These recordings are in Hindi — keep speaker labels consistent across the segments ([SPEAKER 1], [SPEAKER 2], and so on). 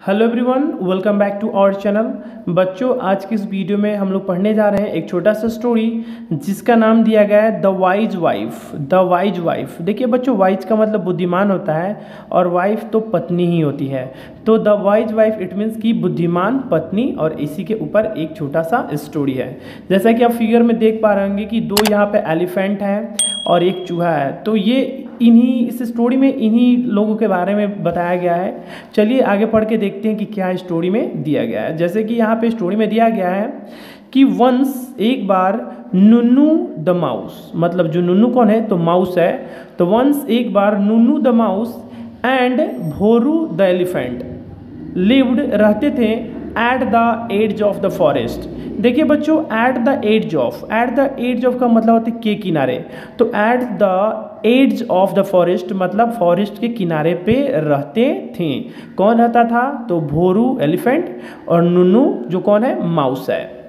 [SPEAKER 1] Hello everyone, welcome back to our channel. बच्चों, आज की इस वीडियो में हम लोग पढ़ने जा रहे हैं एक छोटा सा स्टोरी जिसका नाम दिया गया है the wise wife. The wise wife, देखिए बच्चों, वाइज का मतलब बुद्धिमान होता है और वाइफ तो पत्नी ही होती है। तो the wise wife it means की बुद्धिमान पत्नी, और इसी के ऊपर एक छोटा सा स्टोरी है। जैसा कि आप फिगर में देख पा रहे होंगे कि दो यहाँ पे एलिफेंट हैं और एक चूहा है। तो ये इस स्टोरी में इन्हीं लोगों के बारे में बताया गया है। चलिए आगे पढ़ के देखते हैं कि क्या स्टोरी में दिया गया है। जैसे कि यहाँ पे स्टोरी में दिया गया है कि वंस एक बार नुन्नू द माउस, मतलब जो नुन्नू कौन है तो माउस है। तो वंस एक बार Nunnu the mouse and Bhoru the elephant lived रहते थे at the edge of the forest. देखिए बच्चों, एट द एज ऑफ का मतलब होता है के किनारे। तो at the edge of the forest मतलब फॉरेस्ट के किनारे पे रहते थे। कौन रहता था तो भोरू एलिफेंट और नुन्नू जो कौन है माउस है।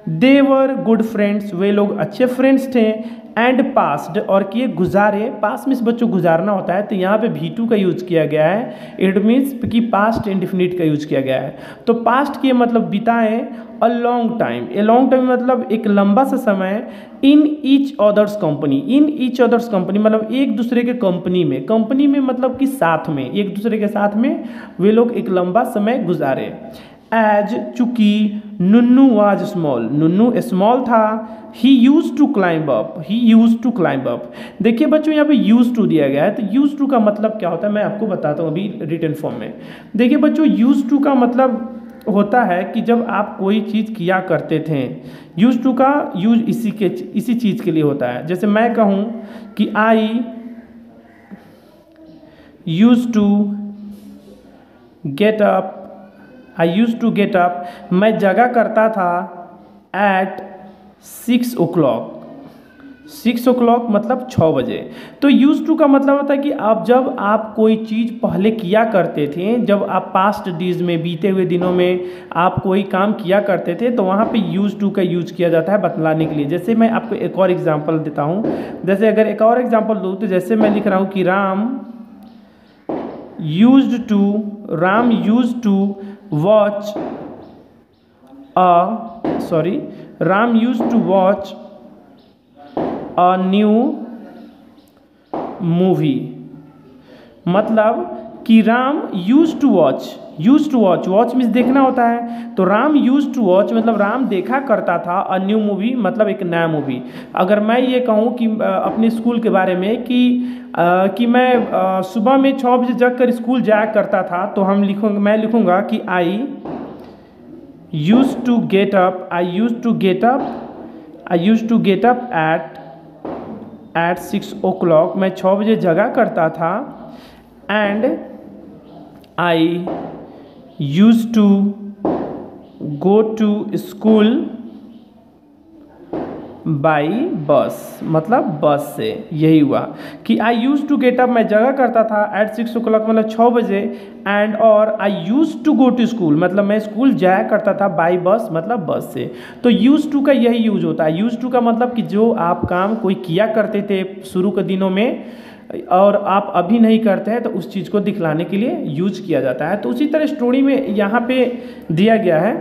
[SPEAKER 1] दे वर गुड फ्रेंड्स, वे लोग अच्छे फ्रेंड्स थे। एंड पास्ड और किए गुजारे, पास में बच्चों गुजारना होता है तो यहाँ पे भी2 का यूज किया गया है। इट मीन्स कि पास्ट इंडिफिनिट का यूज किया गया है। तो पास्ट के मतलब बिताएं a long time, a long time मतलब एक लंबा सा समय। इन ईच अदर्स कंपनी मतलब एक दूसरे के कंपनी में मतलब कि साथ में, एक दूसरे के साथ में वे लोग एक लंबा समय गुजारे। एज चूंकि नुन्नू वाज स्मॉल, नुन्नू स्मॉल था। ही यूज टू क्लाइंब अप। देखिए बच्चों, यहाँ पे यूज टू दिया गया है। तो यूज टू का मतलब क्या होता है मैं आपको बताता हूँ अभी रिटन फॉर्म में। देखिए बच्चों, यूज टू का मतलब होता है कि जब आप कोई चीज़ किया करते थे। यूज टू का यूज इसी चीज़ के लिए होता है। जैसे मैं कहूँ कि I use to get up, मैं जगा करता था एट 6 o'clock। 6 o'clock मतलब 6 बजे। तो यूज टू का मतलब होता है कि जब आप कोई चीज़ पहले किया करते थे, जब आप पास्ट डेज में, बीते हुए दिनों में आप कोई काम किया करते थे तो वहाँ पे यूज टू का यूज किया जाता है बतलाने के लिए। जैसे मैं आपको एक और एग्जांपल देता हूँ। जैसे अगर एक और एग्जांपल दूँ तो जैसे मैं लिख रहा हूँ कि Ram use to watch a new movie. मतलब कि Ram use to watch means देखना होता है। तो राम यूज टू वॉच मतलब राम देखा करता था अ न्यू मूवी मतलब एक नया मूवी। अगर मैं ये कहूँ कि अपने स्कूल के बारे में कि मैं सुबह में 6 बजे जग कर स्कूल जाया करता था, तो मैं लिखूँगा कि I use to get up at 6 o'clock, मैं 6 बजे जगा करता था। And I use to go to school by bus मतलब बस से। यही हुआ कि I use to get up, मैं जगा करता था एट 6 o'clock मतलब 6 बजे। एंड और I use to go to school मतलब मैं स्कूल जाया करता था बाई बस मतलब बस से। तो यूज टू का यही यूज होता है। यूज टू का मतलब कि जो आप काम कोई किया करते थे शुरू के दिनों में और आप अभी नहीं करते हैं तो उस चीज़ को दिखलाने के लिए यूज किया जाता है। तो उसी तरह स्टोरी में यहाँ पे दिया गया है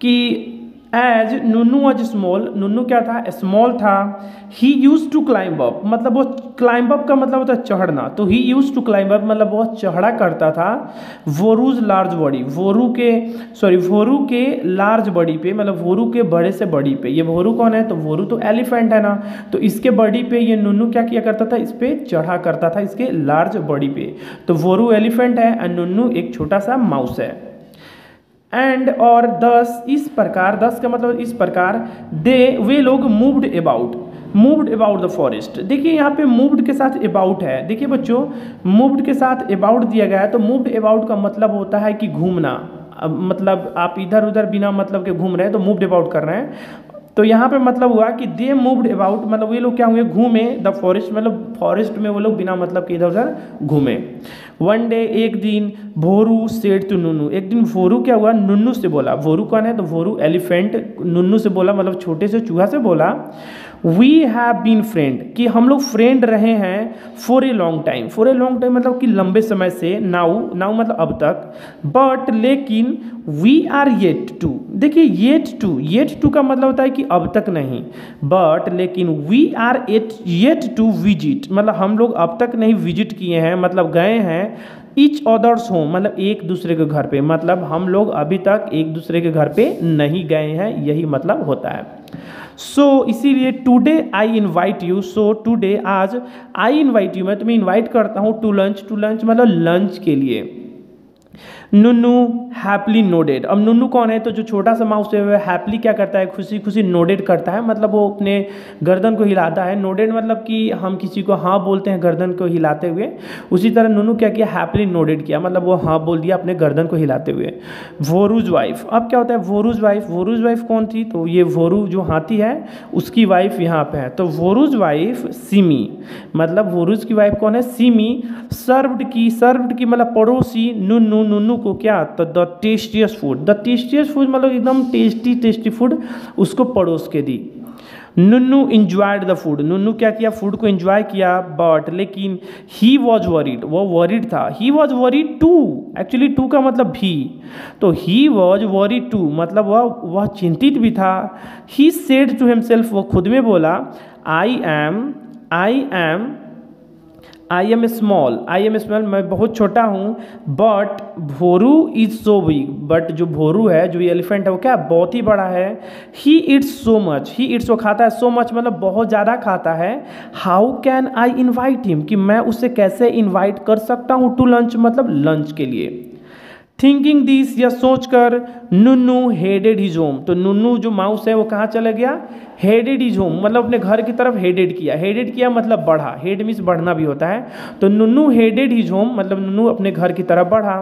[SPEAKER 1] कि एज नुन्नू वॉज स्मॉल, नुन्नू क्या था स्मॉल था। ही यूज टू क्लाइंब अप मतलब वो क्लाइंब अप का मतलब होता है चढ़ना। तो ही यूज टू क्लाइंब अप मतलब वो चढ़ा करता था वोरूज लार्ज बॉडी, वोरू के लार्ज बॉडी पे मतलब वोरू के बड़े से बॉडी पे। ये वोरू कौन है तो वोरू तो एलिफेंट है ना। तो इसके बॉडी पे ये नुन्नू क्या किया करता था, इस पे चढ़ा करता था इसके लार्ज बॉडी पे। तो वोरू एलिफेंट है और नुन्नू एक छोटा सा माउस है। एंड और दस इस प्रकार, दस का मतलब इस प्रकार, वे लोग मूव्ड अबाउट द फॉरेस्ट। देखिए यहाँ पे मूव्ड के साथ अबाउट है। देखिए बच्चों, मूव्ड के साथ अबाउट दिया गया है। तो मूव्ड अबाउट का मतलब होता है कि घूमना। मतलब आप इधर उधर बिना मतलब के घूम रहे हैं तो मूव्ड अबाउट कर रहे हैं। तो यहाँ पे मतलब हुआ कि दे मूव्ड अबाउट मतलब वे लोग क्या हुए घूमे द फॉरेस्ट मतलब फॉरेस्ट में वो लोग बिना मतलब के इधर उधर घूमे। वन डे एक दिन भोरू सेड टू नुन्नू, एक दिन भोरू क्या हुआ, नुन्नू से बोला। भोरू कौन है, तो भोरू एलिफेंट, नुन्नू से बोला मतलब छोटे से चूहा से बोला, वी हैव बीन फ्रेंड, कि हम लोग फ्रेंड रहे हैं for a long time. For a long time मतलब कि लंबे समय से, नाउ नाउ मतलब अब तक, बट लेकिन वी आर येट टू, देखिए येट टू का मतलब होता है कि अब तक नहीं, बट लेकिन we are yet to visit, मतलब हम लोग अब तक नहीं विजिट किए हैं, मतलब गए हैं ईच अदर्स होम, मतलब एक दूसरे के घर पे, मतलब हम लोग अभी तक एक दूसरे के घर पे नहीं गए हैं, यही मतलब होता है। सो इसीलिए today I invite you, so today आज आई इन्वाइट यू, मैं तुम्हें इन्वाइट करता हूँ टू लंच मतलब लंच के लिए। नुन्नू हैप्पली नोडेड, अब नुन्नू कौन है, तो जो छोटा सा माउस है वह हैप्पली क्या करता है, खुशी खुशी नोडेड करता है, मतलब वो अपने गर्दन को हिलाता है। नोडेड मतलब कि हम किसी को हाँ बोलते हैं गर्दन को हिलाते हुए, उसी तरह नुन्नू क्या किया, हैप्पली नोडेड किया, मतलब वो हाँ बोल दिया अपने गर्दन को हिलाते हुए। वोरूज वाइफ, अब क्या होता है वोरूज वाइफ कौन थी, तो ये वोरू जो हाथी है उसकी वाइफ यहाँ पे है, तो वोरूज वाइफ सिमी, मतलब वोरूज की वाइफ कौन है, सिमी, सर्व्ड की मतलब पड़ोसी नुन्नू को क्या, तो द टेस्टियस्ट फूड मतलब एकदम टेस्टी फूड उसको पड़ोस के दी। Nunnu enjoyed the food, Nunnu क्या किया, फूड को एंजॉय किया, बट लेकिन ही वॉज वरीड, वो वरीड था, he was worried too, actually too का मतलब भी, तो ही वॉज वरीड टू मतलब वह चिंतित भी था। ही सेड टू हिमसेल्फ, वो खुद में बोला, आई एम स्मॉल, मैं बहुत छोटा हूँ, but Bhoru is so big, but जो भोरू है, जो ये एलिफेंट है वो क्या बहुत ही बड़ा है। ही इट्स सो मच, वो खाता है, सो मच मतलब बहुत ज़्यादा खाता है। How can I invite him, कि मैं उसे कैसे इन्वाइट कर सकता हूँ टू लंच मतलब लंच के लिए। थिंकिंग दिस, या सोचकर नुन्नू हेडेड हिज होम, तो नुन्नू जो माउस है वो कहाँ चला गया, हेडेड हिज होम मतलब अपने घर की तरफ हेडेड किया मतलब बढ़ा, हेड मीन्स बढ़ना भी होता है, तो नुन्नू हेडेड हिज होम मतलब नुन्नू अपने घर की तरफ बढ़ा।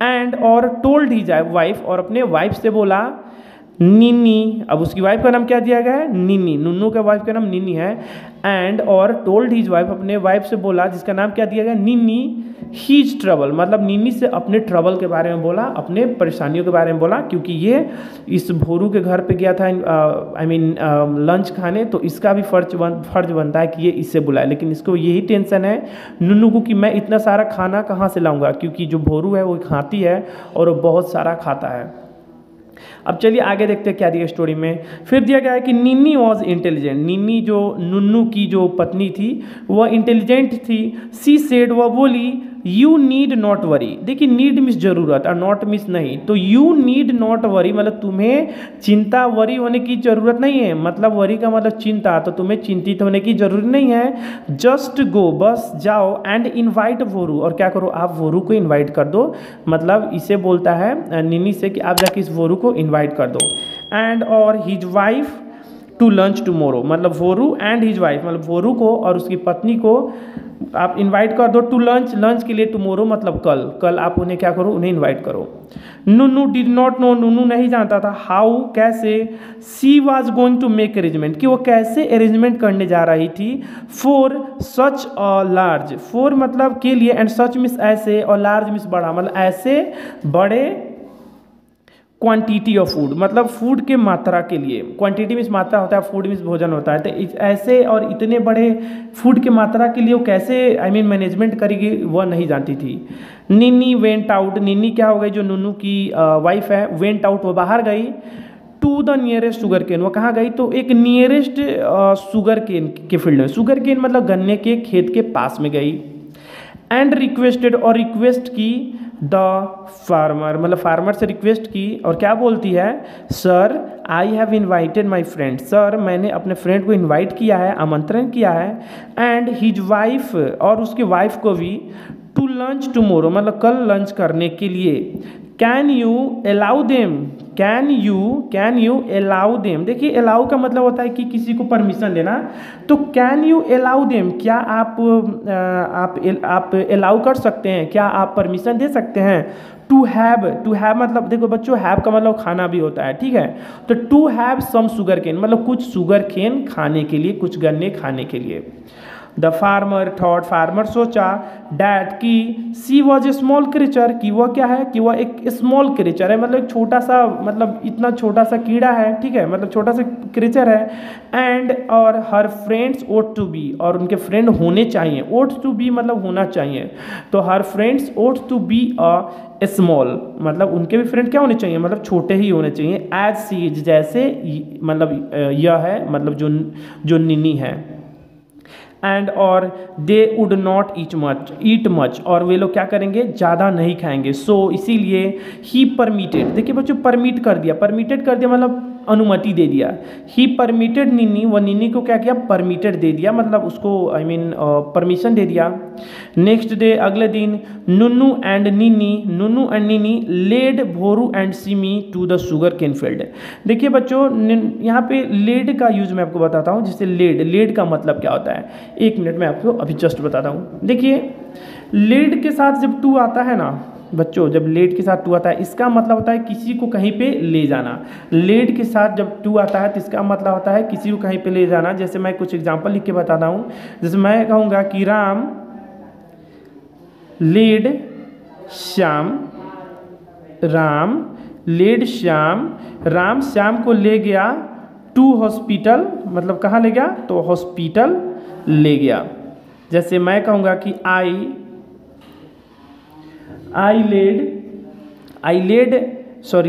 [SPEAKER 1] एंड और टोल्ड हिज वाइफ, और अपने वाइफ से बोला, निन्नी, अब उसकी वाइफ का नाम क्या दिया गया है, निन्नी, नुन्नू का वाइफ का नाम निन्नी है। एंड और टोल्ड हिज वाइफ, अपने वाइफ से बोला जिसका नाम क्या दिया गया, निन्नी, हीज ट्रबल मतलब निन्नी से अपने ट्रबल के बारे में बोला, अपने परेशानियों के बारे में बोला, क्योंकि ये इस भोरू के घर पे गया था लंच खाने, तो इसका भी फर्ज बनता है कि ये इससे बुलाए, लेकिन इसको यही टेंशन है नुन्नू को कि मैं इतना सारा खाना कहाँ से लाऊंगा, क्योंकि जो भोरू है वो खाती है और वो बहुत सारा खाता है। अब चलिए आगे देखते हैं क्या दिया स्टोरी में। फिर दिया गया है कि निन्नी वॉज इंटेलिजेंट, निन्नी जो नुन्नू की जो पत्नी थी वह इंटेलिजेंट थी। सी सेड, वह बोली, यू नीड नॉट वरी, देखिए नीड मिस जरूरत और नॉट मिस नहीं, तो यू नीड नॉट वरी मतलब तुम्हें चिंता वरी होने की जरूरत नहीं है, मतलब वरी का मतलब चिंता, तो तुम्हें चिंतित होने की जरूरत नहीं है। जस्ट गो, बस जाओ, एंड इनवाइट वोरू, और क्या करो आप वोरू को इनवाइट कर दो, मतलब इसे बोलता है निन्नी से कि आप जाके इस वोरू को इनवाइट कर दो। एंड और his wife to lunch tomorrow, मतलब वोरू एंड हिज वाइफ मतलब वोरू को और उसकी पत्नी को आप इनवाइट कर दो टू लंच के लिए, टुमारो मतलब कल आप उन्हें क्या करो, उन्हें इनवाइट करो। Nunnu did not know, Nunnu नहीं जानता था, हाउ कैसे, she was going to make arrangement, कि वो कैसे अरेंजमेंट करने जा रही थी, for such a large, for मतलब के लिए, एंड सच मिस ऐसे, और लार्ज मिस बड़ा मतलब ऐसे बड़े क्वांटिटी ऑफ फूड मतलब फूड के मात्रा के लिए, क्वांटिटी मीन्स मात्रा होता है, फूड मीन्स भोजन होता है, तो ऐसे और इतने बड़े फूड के मात्रा के लिए वो कैसे मैनेजमेंट करेगी वह नहीं जानती थी। निन्नी वेंट आउट, निन्नी क्या हो गई जो नुन्नू की वाइफ है, वेंट आउट वो बाहर गई, to the nearest sugar cane, वो कहाँ गई, तो एक नियरेस्ट शुगर केन के फील्ड में, शुगर केन मतलब गन्ने के खेत के पास में गई। एंड रिक्वेस्टेड, और रिक्वेस्ट की द फार्मर मतलब फार्मर से रिक्वेस्ट की, और क्या बोलती है, sir I have invited my friend, sir मैंने अपने फ्रेंड को इन्वाइट किया है, आमंत्रण किया है, एंड हिज वाइफ और उसके वाइफ को भी, टू लंच टुमारो मतलब कल लंच करने के लिए। Can you allow them, can you allow them, देखिए अलाउ का मतलब होता है कि किसी को परमिशन देना, तो कैन यू अलाउ देम, क्या आप अलाउ कर सकते हैं, क्या आप परमिशन दे सकते हैं। टू हैव मतलब देखो बच्चों हैव का मतलब खाना भी होता है, ठीक है, तो to have some sugar cane मतलब कुछ शुगर केन खाने के लिए, कुछ गन्ने खाने के लिए। द फार्मर थॉट, फार्मर सोचा, डैट कि सी वॉज ए स्मॉल क्रीचर, कि वह क्या है, कि वह एक स्मॉल क्रीचर है, मतलब एक छोटा सा, मतलब इतना छोटा सा कीड़ा है, ठीक है, मतलब छोटा सा क्रीचर है। एंड और her friends ought to be, और उनके फ्रेंड होने चाहिए, ओट टू बी मतलब होना चाहिए, तो her friends ought to be a small, मतलब उनके भी फ्रेंड क्या होने चाहिए, मतलब छोटे ही होने चाहिए, एज सी इज, जैसे मतलब यह है, मतलब जो निन्नी है। एंड और they would not eat much, और वे लोग क्या करेंगे, ज़्यादा नहीं खाएंगे। सो इसीलिए ही परमिटेड, देखिए बच्चों परमिट कर दिया, परमिटेड कर दिया मतलब अनुमति दे दिया। ही परमिटेड निन्नी, वह निन्नी को क्या किया, परमिटेड दे दिया, मतलब उसको आई मीन परमिशन दे दिया। नेक्स्ट डे, अगले दिन, Nunnu and Ninni led Bhoru and Simi to the sugar cane field. देखिए बच्चों यहाँ पे लेड का यूज मैं आपको बताता हूँ, जिससे लेड का मतलब क्या होता है, एक मिनट में आपको अभी जस्ट बताता हूँ। देखिए लेड के साथ जब टू आता है ना बच्चों, जब लेड के साथ टू आता है, इसका मतलब होता है किसी को कहीं पे ले जाना। लेड के साथ जब टू आता है तो इसका मतलब होता है किसी को कहीं पे ले जाना। जैसे मैं कुछ एग्जांपल लिख के बताता हूँ, जैसे मैं कहूँगा कि राम लेड श्याम, राम श्याम को ले गया टू हॉस्पिटल, मतलब कहाँ ले गया, तो हॉस्पिटल ले गया। जैसे मैं कहूँगा कि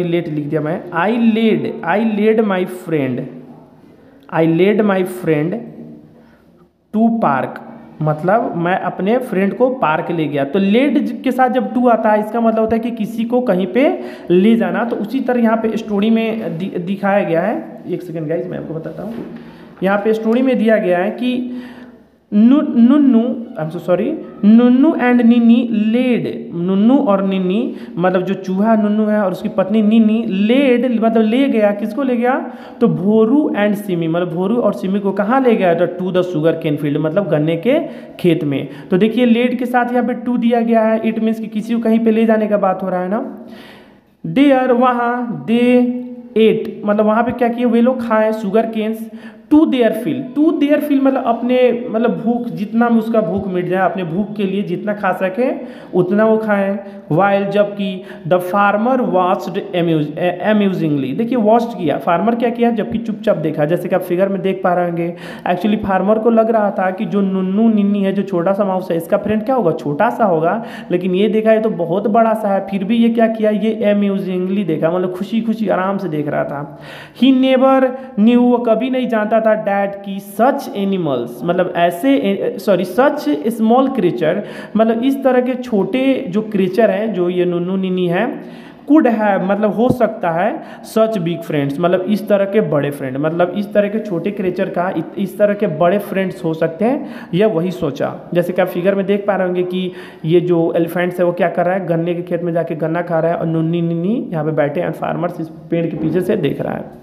[SPEAKER 1] लेट लिख दिया मैं, I led my friend to park, मतलब मैं अपने फ्रेंड को पार्क ले गया। तो लेड के साथ जब टू आता है इसका मतलब होता है कि किसी को कहीं पे ले जाना। तो उसी तरह यहाँ पे स्टोरी में दिखाया गया है, एक सेकंड गाइस मैं आपको बताता हूँ। यहाँ पे स्टोरी में दिया गया है कि नुन्नू एंड निन्नी लेड, नुन्नू और निन्नी मतलब जो चूहा नुन्नू है और उसकी पत्नी निन्नी, लेड मतलब ले गया, किसको ले गया, तो भोरू एंड सिमी, मतलब भोरू और सिमी को कहाँ ले गया, तो to the sugar cane field, मतलब गन्ने के खेत में। तो देखिए लेड के साथ यहाँ पे टू दिया गया है, इट मीन्स कि किसी को कहीं पे ले जाने का बात हो रहा है ना। देयर, वहाँ, दे एट मतलब वहाँ पे क्या किए, वे लोग खाए sugar canes to their field मतलब अपने मतलब भूख, जितना में उसका भूख मिट जाए, अपने भूख के लिए जितना खा सके उतना वो खाएं। वाइल, जबकि द फार्मर वॉच्ड अम्यूजिंगली, देखिए वॉच्ड किया, फार्मर क्या किया, जबकि चुपचाप देखा। जैसे कि आप फिगर में देख पा रहे होंगे, एक्चुअली फार्मर को लग रहा था कि जो नुन्नू निन्नी है, जो छोटा सा माउस है, इसका फ्रेंड क्या होगा, छोटा सा होगा, लेकिन ये देखा है तो बहुत बड़ा सा है, फिर भी ये क्या किया, ये अम्यूजिंगली देखा, मतलब खुशी खुशी आराम से देख रहा था। ही नेवर न्यू, वो कभी नहीं जानता था डैट की सच एनिमल्स, मतलब ऐसे सच स्मॉल क्रीचर, मतलब इस तरह के छोटे जो क्रीचर हैं, जो ये नुन्नू निन्नी है, कुड हैव मतलब हो सकता है, सच बिग फ्रेंड्स मतलब इस तरह के बड़े फ्रेंड, मतलब इस तरह के छोटे क्रीचर का इस तरह के बड़े फ्रेंड्स हो सकते हैं, यह वही सोचा। जैसे कि आप फिगर में देख पा रहे होंगे कि ये जो एलिफेंट्स है वो क्या कर रहा है, गन्ने के खेत में जाके गन्ना खा रहा है, और नुन्नी निन्नी यहाँ पे बैठे एंड फार्मर्स इस पेड़ के पीछे से देख रहा है।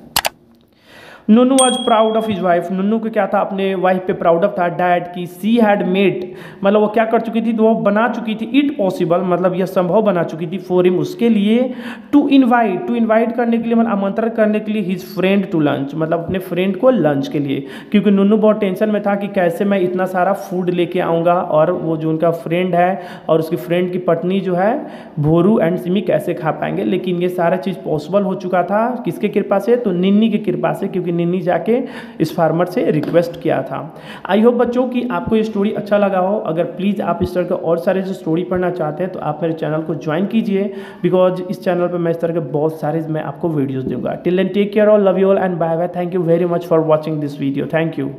[SPEAKER 1] Nunnu was proud of his wife, Nunnu को क्या था, अपने वाइफ पे प्राउड ऑफ था। डैड की सी हैड मेड मतलब वो क्या कर चुकी थी, तो वो बना चुकी थी, इट पॉसिबल मतलब यह संभव बना चुकी थी, फॉर हिम उसके लिए, टू इनवाइट करने के लिए, मतलब आमंत्रण करने के लिए, हिज फ्रेंड टू लंच मतलब अपने फ्रेंड को लंच के लिए, क्योंकि नुन्नू बहुत टेंशन में था कि कैसे मैं इतना सारा फूड लेके आऊँगा, और वो जो उनका फ्रेंड है और उसकी फ्रेंड की पत्नी जो है भोरू एंड सिमी कैसे खा पाएंगे। लेकिन ये सारा चीज़ पॉसिबल हो चुका था, किसके कृपा से, तो निन्नी की कृपा से, क्योंकि निन्नी जाके इस फार्मर से रिक्वेस्ट किया था। आई होप बच्चों कि आपको ये स्टोरी अच्छा लगा हो। अगर प्लीज़ आप इस तरह के और सारे जो स्टोरी पढ़ना चाहते हैं तो आप मेरे चैनल को ज्वाइन कीजिए, बिकॉज इस चैनल पे मैं इस तरह के बहुत सारे मैं आपको वीडियोस दूंगा। Till then take care all, love you all and bye bye. Thank you very much for watching this video. Thank you.